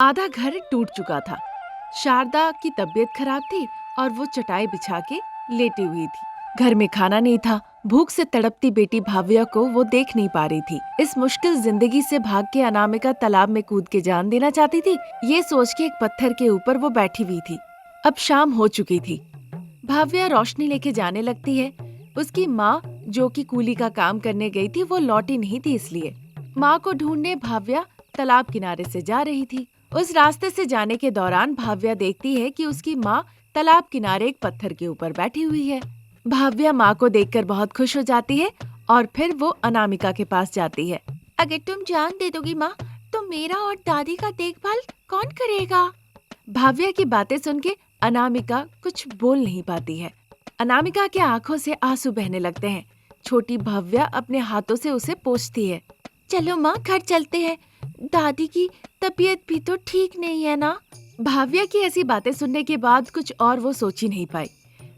आधा घर टूट चुका था। शारदा की तबीयत खराब थी और वो चटाई बिछा के लेटी हुई थी। घर में खाना नहीं था। भूख से तड़पती बेटी भाव्या को वो देख नहीं पा रही थी। इस मुश्किल जिंदगी से भाग के अनामिका तालाब में कूद के जान देना चाहती थी। ये सोच के एक पत्थर के ऊपर वो बैठी हुई थी। अब शाम हो चुकी थी। भाव्या रोशनी लेके जाने लगती है। उसकी माँ जो कि कूली का काम करने गई थी वो लौटी नहीं थी, इसलिए माँ को ढूंढने भाव्या तालाब किनारे से जा रही थी। उस रास्ते से जाने के दौरान भाव्या देखती है कि उसकी माँ तालाब किनारे एक पत्थर के ऊपर बैठी हुई है। भाव्या माँ को देखकर बहुत खुश हो जाती है और फिर वो अनामिका के पास जाती है। अगर तुम जान दे दोगी माँ, तो मेरा और दादी का देखभाल कौन करेगा? भाव्या की बातें सुन के अनामिका कुछ बोल नहीं पाती है। अनामिका के आंखों से आंसू बहने लगते हैं। छोटी भाव्या अपने हाथों से उसे पोंछती है। चलो माँ, घर चलते हैं। दादी की तबीयत भी तो ठीक नहीं है ना? भाव्या की ऐसी बातें सुनने के बाद कुछ और वो सोच ही नहीं पाई।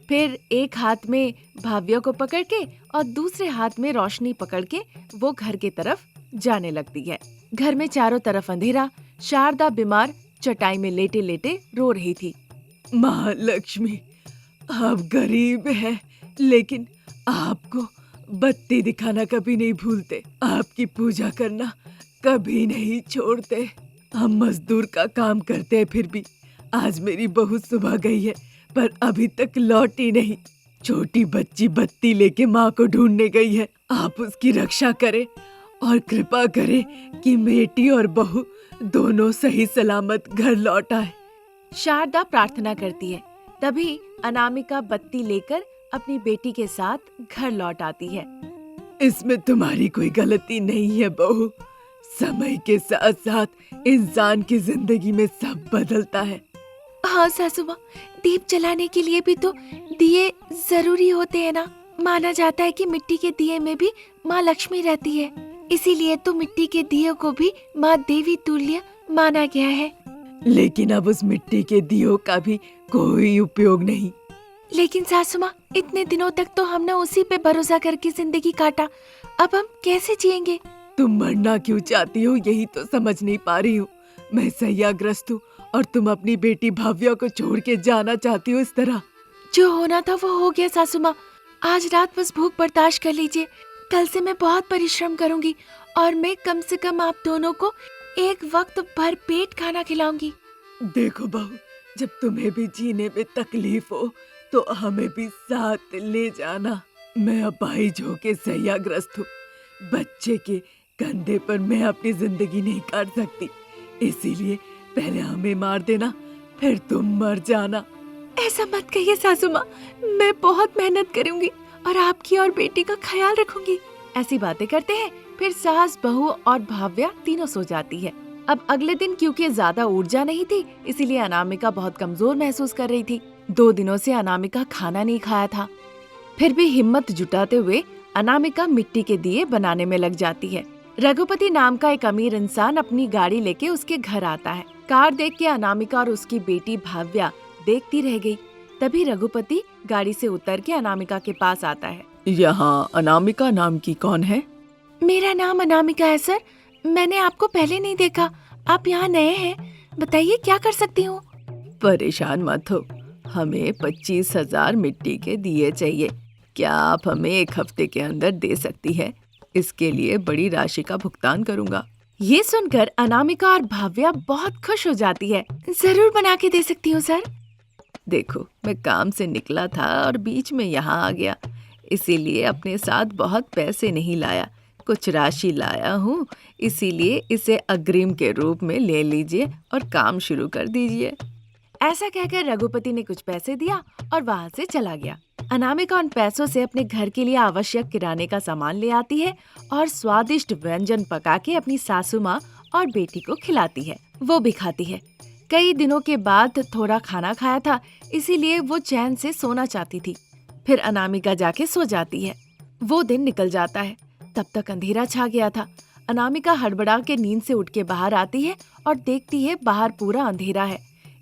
फिर एक हाथ में भाव्या को पकड़ के और दूसरे हाथ में रोशनी पकड़ के वो घर की तरफ जाने लगती है। घर में चारों तरफ अंधेरा। शारदा बीमार चटाई में लेटे लेटे रो रही थी। महालक्ष्मी, आप गरीब हैं, लेकिन आपको बत्ती दिखाना कभी नहीं भूलते। आपकी पूजा करना कभी नहीं छोड़ते। हम मजदूर का काम करते हैं, फिर भी आज मेरी बहू सुबह गई है पर अभी तक लौटी नहीं। छोटी बच्ची बत्ती लेके माँ को ढूंढने गई है। आप उसकी रक्षा करें और कृपा करें कि बेटी और बहू दोनों सही सलामत घर लौट आए। शारदा प्रार्थना करती है। तभी अनामिका बत्ती लेकर अपनी बेटी के साथ घर लौट आती है। इसमें तुम्हारी कोई गलती नहीं है बहू। समय के साथ साथ इंसान की जिंदगी में सब बदलता है। हाँ सासू माँ, दीप जलाने के लिए भी तो दिए जरूरी होते हैं ना। माना जाता है कि मिट्टी के दिए में भी माँ लक्ष्मी रहती है, इसीलिए तो मिट्टी के दिए को भी माँ देवी तुल्य माना गया है। लेकिन अब उस मिट्टी के दियों का भी कोई उपयोग नहीं। लेकिन सासू माँ, इतने दिनों तक तो हमने उसी पे भरोसा करके जिंदगी काटा। अब हम कैसे जिएंगे? तुम मरना क्यों चाहती हो, यही तो समझ नहीं पा रही हूँ। मैं सैयाग्रस्त हूँ और तुम अपनी बेटी भाव्या को छोड़ के जाना चाहती हो इस तरह। जो होना था वो हो गया सासू माँ। आज रात बस भूख बर्दाश्त कर लीजिए। कल से मैं बहुत परिश्रम करूंगी और मैं कम से कम आप दोनों को एक वक्त भर पेट खाना खिलाऊंगी। देखो बहू, जब तुम्हें भी जीने में तकलीफ हो तो हमें भी साथ ले जाना। मैं अपाहिज होके सैयाग्रस्त हूँ। बच्चे के कंधे पर मैं अपनी जिंदगी नहीं काट सकती, इसीलिए पहले हमें मार देना, फिर तुम मर जाना। ऐसा मत कहिए सासू माँ, मैं बहुत मेहनत करूंगी और आपकी और बेटी का ख्याल रखूंगी। ऐसी बातें करते हैं। फिर सास, बहू और भाव्या तीनों सो जाती है। अब अगले दिन क्योंकि ज्यादा ऊर्जा नहीं थी, इसीलिए अनामिका बहुत कमजोर महसूस कर रही थी। 2 दिनों से अनामिका खाना नहीं खाया था। फिर भी हिम्मत जुटाते हुए अनामिका मिट्टी के दिए बनाने में लग जाती है। रघुपति नाम का एक अमीर इंसान अपनी गाड़ी लेके उसके घर आता है। कार देख के अनामिका और उसकी बेटी भाव्या देखती रह गई। तभी रघुपति गाड़ी से उतर के अनामिका के पास आता है। यहाँ अनामिका नाम की कौन है? मेरा नाम अनामिका है सर। मैंने आपको पहले नहीं देखा। आप यहाँ नए हैं, बताइए क्या कर सकती हूँ? परेशान मत हो, हमें 25,000 मिट्टी के दिए चाहिए। क्या आप हमें 1 हफ्ते के अंदर दे सकती है? इसके लिए बड़ी राशि का भुगतान करूँगा। ये सुनकर अनामिका और भाव्या बहुत खुश हो जाती है। जरूर बना के दे सकती हूँ सर। देखो, मैं काम से निकला था और बीच में यहाँ आ गया, इसीलिए अपने साथ बहुत पैसे नहीं लाया। कुछ राशि लाया हूँ, इसीलिए इसे अग्रिम के रूप में ले लीजिए और काम शुरू कर दीजिए। ऐसा कहकर रघुपति ने कुछ पैसे दिया और वहाँ से चला गया। अनामिका उन पैसों से अपने घर के लिए आवश्यक किराने का सामान ले आती है और स्वादिष्ट व्यंजन पका के अपनी सासू माँ और बेटी को खिलाती है। वो भी खाती है। कई दिनों के बाद थोड़ा खाना खाया था, इसीलिए वो चैन से सोना चाहती थी। फिर अनामिका जाके सो जाती है। वो दिन निकल जाता है। तब तक अंधेरा छा गया था। अनामिका हड़बड़ा के नींद से उठ के बाहर आती है और देखती है बाहर पूरा अंधेरा है,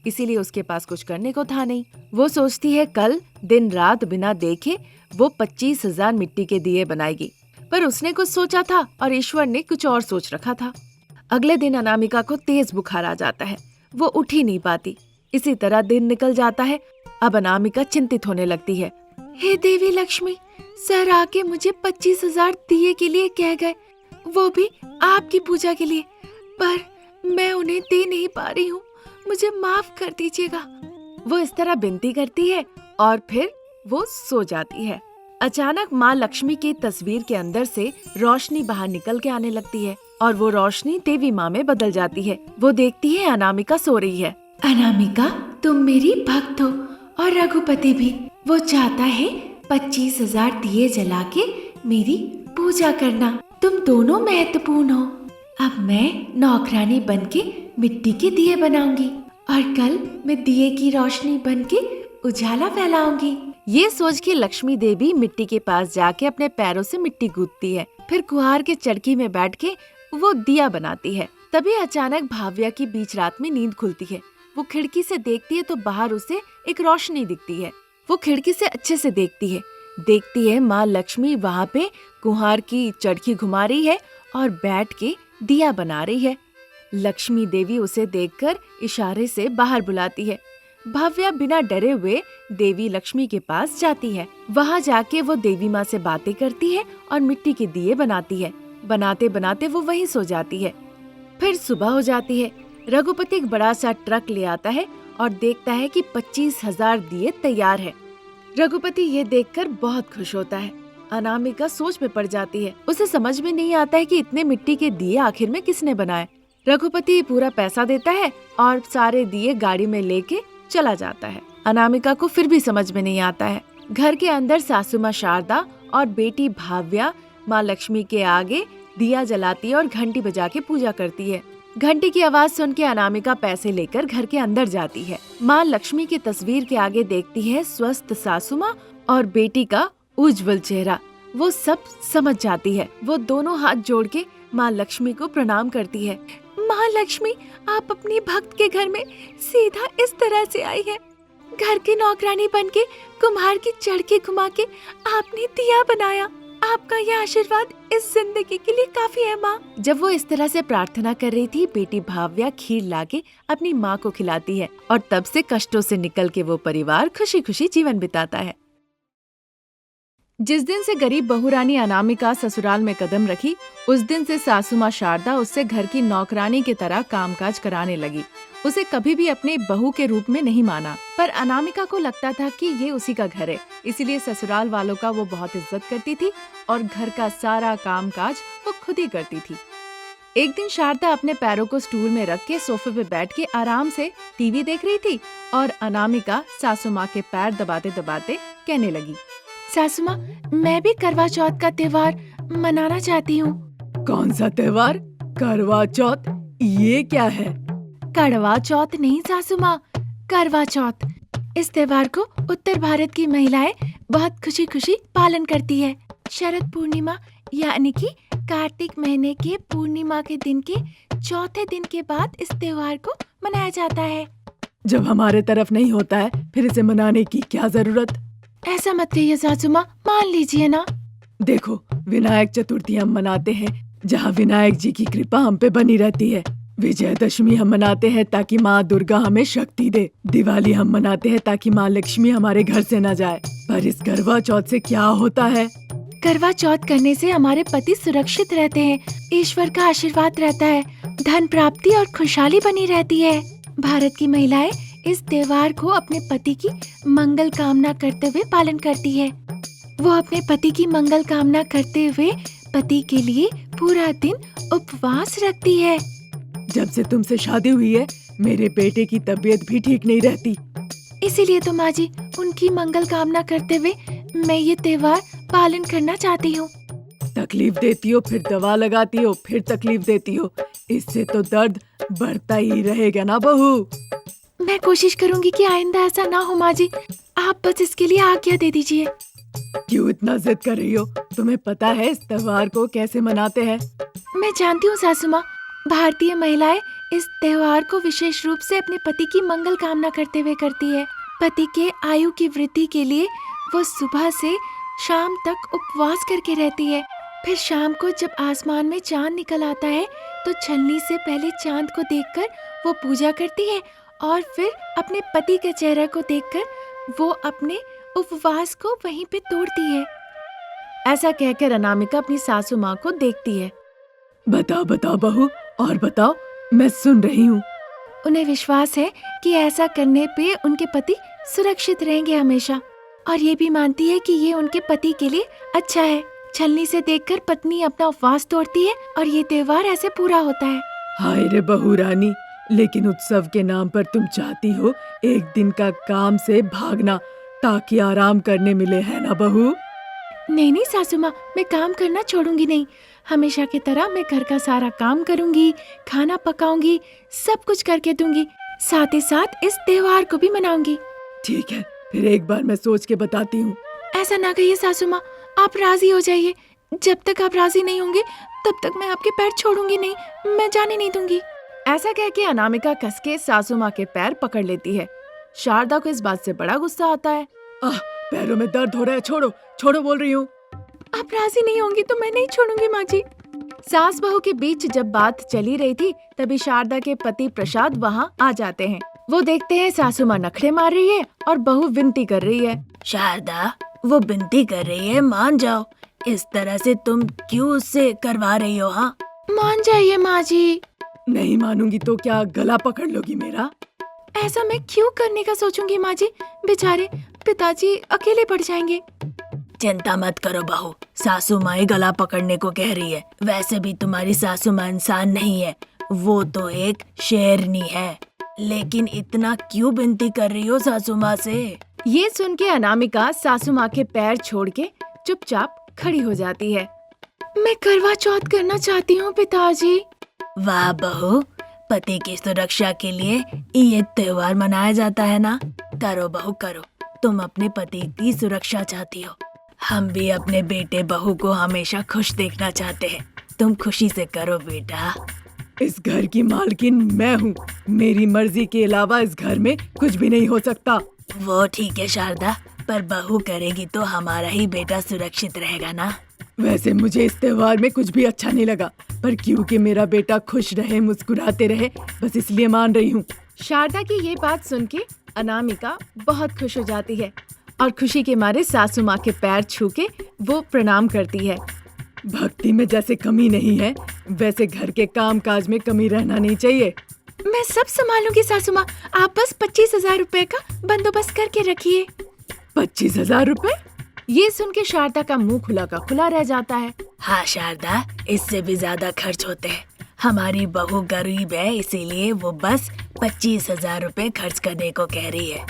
इसीलिए उसके पास कुछ करने को था नहीं। वो सोचती है कल दिन रात बिना देखे वो 25,000 मिट्टी के दिए बनाएगी, पर उसने कुछ सोचा था और ईश्वर ने कुछ और सोच रखा था। अगले दिन अनामिका को तेज बुखार आ जाता है। वो उठ ही नहीं पाती। इसी तरह दिन निकल जाता है। अब अनामिका चिंतित होने लगती है। हे देवी लक्ष्मी, सर आके मुझे 25,000 दिए के लिए कह गए, वो भी आपकी पूजा के लिए, पर मैं उन्हें दे नहीं पा रही हूँ, मुझे माफ कर दीजिएगा। वो इस तरह विनती करती है और फिर वो सो जाती है। अचानक माँ लक्ष्मी की तस्वीर के अंदर से रोशनी बाहर निकल के आने लगती है और वो रोशनी देवी माँ में बदल जाती है। वो देखती है अनामिका सो रही है। अनामिका, तुम मेरी भक्त हो और रघुपति भी। वो चाहता है 25,000 दिए जला के मेरी पूजा करना। तुम दोनों महत्वपूर्ण हो। अब मैं नौकरानी बनके मिट्टी के दिए बनाऊंगी और कल मैं दिए की रोशनी बनके उजाला फैलाऊंगी। ये सोच के लक्ष्मी देवी मिट्टी के पास जाके अपने पैरों से मिट्टी गूंथती है। फिर कुहार के चरखी में बैठ के वो दिया बनाती है। तभी अचानक भाव्या की बीच रात में नींद खुलती है। वो खिड़की से देखती है तो बाहर उसे एक रोशनी दिखती है। वो खिड़की से अच्छे से देखती है माँ लक्ष्मी वहाँ पे कुहार की चरखी घुमा रही है और बैठ के दिया बना रही है। लक्ष्मी देवी उसे देखकर इशारे से बाहर बुलाती है। भाव्या बिना डरे हुए देवी लक्ष्मी के पास जाती है। वहाँ जाके वो देवी माँ से बातें करती है और मिट्टी के दिए बनाती है। बनाते बनाते वो वहीं सो जाती है। फिर सुबह हो जाती है। रघुपति एक बड़ा सा ट्रक ले आता है और देखता है कि 25,000 दिए तैयार है। रघुपति ये देखकर बहुत खुश होता है। अनामिका सोच में पड़ जाती है। उसे समझ में नहीं आता है कि इतने मिट्टी के दिए आखिर में किसने बनाए। रघुपति पूरा पैसा देता है और सारे दिए गाड़ी में लेके चला जाता है। अनामिका को फिर भी समझ में नहीं आता है। घर के अंदर सासू माँ शारदा और बेटी भाव्या माँ लक्ष्मी के आगे दिया जलाती है और घंटी बजा के पूजा करती है। घंटी की आवाज सुन के अनामिका पैसे लेकर घर के अंदर जाती है। माँ लक्ष्मी की तस्वीर के आगे देखती है स्वस्थ सासू माँ और बेटी का उज्जवल चेहरा। वो सब समझ जाती है। वो दोनों हाथ जोड़ के माँ लक्ष्मी को प्रणाम करती है। माँ लक्ष्मी, आप अपनी भक्त के घर में सीधा इस तरह से आई है। घर की नौकरानी बनके कुम्हार की चरखी घुमा के आपने दिया बनाया। आपका यह आशीर्वाद इस जिंदगी के लिए काफी है माँ। जब वो इस तरह से प्रार्थना कर रही थी, बेटी भाव्या खीर लाके अपनी माँ को खिलाती है और तब से कष्टों से निकल के वो परिवार खुशी खुशी जीवन बिताता है। जिस दिन से गरीब बहुरानी अनामिका ससुराल में कदम रखी, उस दिन से सासू माँ शारदा उससे घर की नौकरानी की तरह कामकाज कराने लगी। उसे कभी भी अपने बहू के रूप में नहीं माना, पर अनामिका को लगता था कि ये उसी का घर है, इसलिए ससुराल वालों का वो बहुत इज्जत करती थी और घर का सारा कामकाज वो खुद ही करती थी। एक दिन शारदा अपने पैरों को स्टूल में रख के सोफे पे बैठ के आराम से टीवी देख रही थी और अनामिका सासू माँ के पैर दबाते दबाते कहने लगी, सासू माँ, मैं भी करवा चौथ का त्योहार मनाना चाहती हूँ। कौन सा त्योहार? करवा चौथ? ये क्या है? कड़वा चौथ नहीं सासू माँ, करवा चौथ। इस त्योहार को उत्तर भारत की महिलाएं बहुत खुशी खुशी पालन करती है। शरद पूर्णिमा यानी कि कार्तिक महीने के पूर्णिमा के दिन के चौथे दिन के बाद इस त्योहार को मनाया जाता है। जब हमारे तरफ नहीं होता है, फिर इसे मनाने की क्या जरूरत? ऐसा मत कहिए सासू माँ, मान लीजिए ना। देखो, विनायक चतुर्थी हम मनाते हैं, जहाँ विनायक जी की कृपा हम पे बनी रहती है। विजयदशमी हम मनाते हैं ताकि माँ दुर्गा हमें शक्ति दे। दिवाली हम मनाते हैं ताकि माँ लक्ष्मी हमारे घर से न जाए। पर इस करवा चौथ से क्या होता है? करवा चौथ करने से हमारे पति सुरक्षित रहते हैं, ईश्वर का आशीर्वाद रहता है, धन प्राप्ति और खुशहाली बनी रहती है। भारत की महिलाएं इस त्योहार को अपने पति की मंगल कामना करते हुए पालन करती है। वो अपने पति की मंगल कामना करते हुए पति के लिए पूरा दिन उपवास रखती है। जब से तुमसे शादी हुई है, मेरे बेटे की तबीयत भी ठीक नहीं रहती। इसीलिए तो माँ जी, उनकी मंगल कामना करते हुए मैं ये त्योहार पालन करना चाहती हूँ। तकलीफ देती हो, फिर दवा लगाती हो, फिर तकलीफ देती हो। इससे तो दर्द बढ़ता ही रहेगा ना बहू। मैं कोशिश करूंगी कि आइंदा ऐसा ना हो माँ जी, आप बस इसके लिए आज्ञा दे दीजिए। क्यों इतना जिद कर रही हो? तुम्हें पता है इस त्योहार को कैसे मनाते हैं? मैं जानती हूँ सासू माँ, भारतीय महिलाएं इस त्योहार को विशेष रूप से अपने पति की मंगल कामना करते हुए करती है। पति के आयु की वृद्धि के लिए वो सुबह से शाम तक उपवास करके रहती है फिर शाम को जब आसमान में चांद निकल आता है तो छलनी से पहले चांद को देखकर वो पूजा करती है और फिर अपने पति के चेहरे को देखकर वो अपने उपवास को वहीं पे तोड़ती है। ऐसा कहकर अनामिका अपनी सासू माँ को देखती है। बताओ बताओ बहू, और बताओ, मैं सुन रही हूँ। उन्हें विश्वास है कि ऐसा करने पे उनके पति सुरक्षित रहेंगे हमेशा, और ये भी मानती है कि ये उनके पति के लिए अच्छा है। छलनी से देखकर पत्नी अपना उपवास तोड़ती है और ये त्योहार ऐसे पूरा होता है। हाय रे बहू रानी, लेकिन उत्सव के नाम पर तुम चाहती हो एक दिन का काम से भागना ताकि आराम करने मिले, है ना बहू? नहीं नहीं सासू माँ, मैं काम करना छोड़ूंगी नहीं। हमेशा की तरह मैं घर का सारा काम करूंगी, खाना पकाऊंगी, सब कुछ करके दूंगी, साथ ही साथ इस त्योहार को भी मनाऊंगी। ठीक है, फिर एक बार मैं सोच के बताती हूँ। ऐसा ना कहिए सासू माँ, आप राजी हो जाइए। जब तक आप राजी नहीं होंगे तब तक मैं आपके पैर छोड़ूंगी नहीं, मैं जाने नहीं दूंगी। ऐसा कह के अनामिका कसके सासू माँ के पैर पकड़ लेती है। शारदा को इस बात से बड़ा गुस्सा आता है। पैरों में दर्द हो रहा है, छोड़ो छोड़ो बोल रही हूँ। आप राजी नहीं होंगी तो मैं नहीं छोड़ूंगी माँ जी। सास बहू के बीच जब बात चली रही थी तभी शारदा के पति प्रसाद वहाँ आ जाते हैं। वो देखते हैं सासू माँ नखरे मार रही है और बहू विनती कर रही है। शारदा, वो विनती कर रही है, मान जाओ। इस तरह से तुम क्यों उससे करवा रही हो? हाँ, मान जाइए माँ जी। नहीं मानूंगी तो क्या गला पकड़ लोगी मेरा? ऐसा मैं क्यों करने का सोचूंगी माँ जी, बेचारे पिताजी अकेले पड़ जाएंगे। चिंता मत करो बहू, सासू माँ ही गला पकड़ने को कह रही है। वैसे भी तुम्हारी सासू माँ इंसान नहीं है, वो तो एक शेरनी है। लेकिन इतना क्यों विनती कर रही हो सासू माँ से? ये सुन के अनामिका सासू माँ के पैर छोड़ के चुपचाप खड़ी हो जाती है। मैं करवा चौथ करना चाहती हूँ पिताजी। वाह बहू, पति की सुरक्षा के लिए ये त्योहार मनाया जाता है ना। करो बहू करो, तुम अपने पति की सुरक्षा चाहती हो। हम भी अपने बेटे बहू को हमेशा खुश देखना चाहते हैं। तुम खुशी से करो बेटा। इस घर की मालकिन मैं हूँ, मेरी मर्जी के अलावा इस घर में कुछ भी नहीं हो सकता। वो ठीक है शारदा, पर बहू करेगी तो हमारा ही बेटा सुरक्षित रहेगा ना। वैसे मुझे इस त्योहार में कुछ भी अच्छा नहीं लगा, पर क्योंकि मेरा बेटा खुश रहे, मुस्कुराते रहे, बस इसलिए मान रही हूँ। शारदा की ये बात सुन के अनामिका बहुत खुश हो जाती है और खुशी के मारे सासू माँ के पैर छू के वो प्रणाम करती है। भक्ति में जैसे कमी नहीं है, वैसे घर के काम काज में कमी रहना नहीं चाहिए। मैं सब संभालूंगी सासू माँ, आप बस 25,000 रुपए का बंदोबस्त करके रखिए। 25,000 रुपए? ये सुन के शारदा का मुंह खुला का खुला रह जाता है। हाँ शारदा, इससे भी ज्यादा खर्च होते हैं। हमारी बहू गरीब है, इसीलिए वो बस 25,000 रुपए खर्च करने को कह रही है।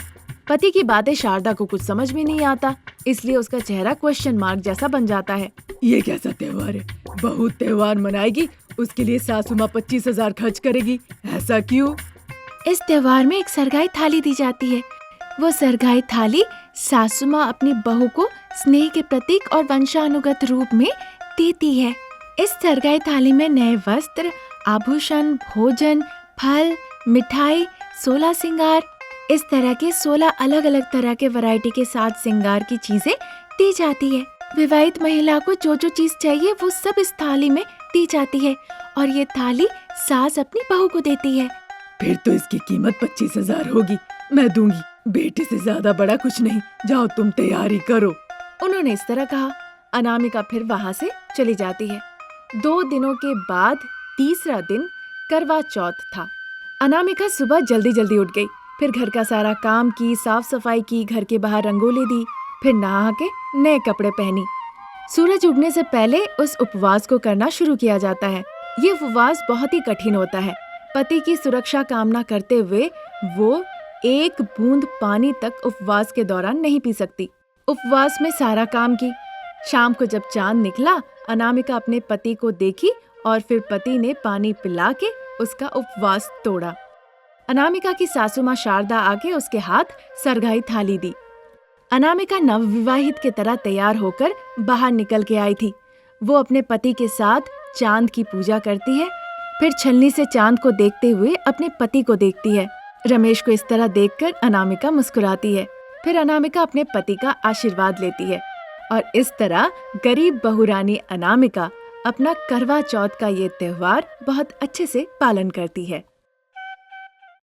पति की बातें शारदा को कुछ समझ में नहीं आता, इसलिए उसका चेहरा क्वेश्चन मार्क जैसा बन जाता है। ये कैसा त्योहार है? बहू त्योहार मनाएगी, उसके लिए सासू माँ 25,000 खर्च करेगी, ऐसा क्यों? इस त्योहार में एक सरगाई थाली दी जाती है। वो सरगाई थाली सासू माँ अपनी बहू को स्नेह के प्रतीक और वंशानुगत रूप में देती है। इस सरगाई थाली में नए वस्त्र, आभूषण, भोजन, फल, मिठाई, 16 श्रृंगार, इस तरह के 16 अलग अलग तरह के वैरायटी के साथ श्रृंगार की चीजें दी जाती है। विवाहित महिला को जो जो चीज चाहिए वो सब इस थाली में दी जाती है और ये थाली सास अपनी बहू को देती है। फिर तो इसकी कीमत 25,000 होगी, मैं दूंगी। बेटे से ज्यादा बड़ा कुछ नहीं, जाओ तुम तैयारी करो। उन्होंने इस तरह कहा। अनामिका फिर वहाँ से चली जाती है। 2 दिनों के बाद तीसरा दिन करवा चौथ था। अनामिका सुबह जल्दी जल्दी उठ गई, फिर घर का सारा काम की, साफ सफाई की, घर के बाहर रंगोली दी, फिर नहा के नए कपड़े पहनी। सूरज उगने से पहले उस उपवास को करना शुरू किया जाता है। ये उपवास बहुत ही कठिन होता है। पति की सुरक्षा कामना करते हुए वो एक बूंद पानी तक उपवास के दौरान नहीं पी सकती। उपवास में सारा काम की। शाम को जब चांद निकला, अनामिका अपने पति को देखी और फिर पति ने पानी पिला के उसका उपवास तोड़ा। अनामिका की सासू माँ शारदा आके उसके हाथ सरगाई थाली दी। अनामिका नवविवाहित की तरह तैयार होकर बाहर निकल के आई थी। वो अपने पति के साथ चांद की पूजा करती है, फिर छलनी से चांद को देखते हुए अपने पति को देखती है। रमेश को इस तरह देखकर अनामिका मुस्कुराती है। फिर अनामिका अपने पति का आशीर्वाद लेती है और इस तरह गरीब बहू रानी अनामिका अपना करवा चौथ का ये त्योहार बहुत अच्छे से पालन करती है।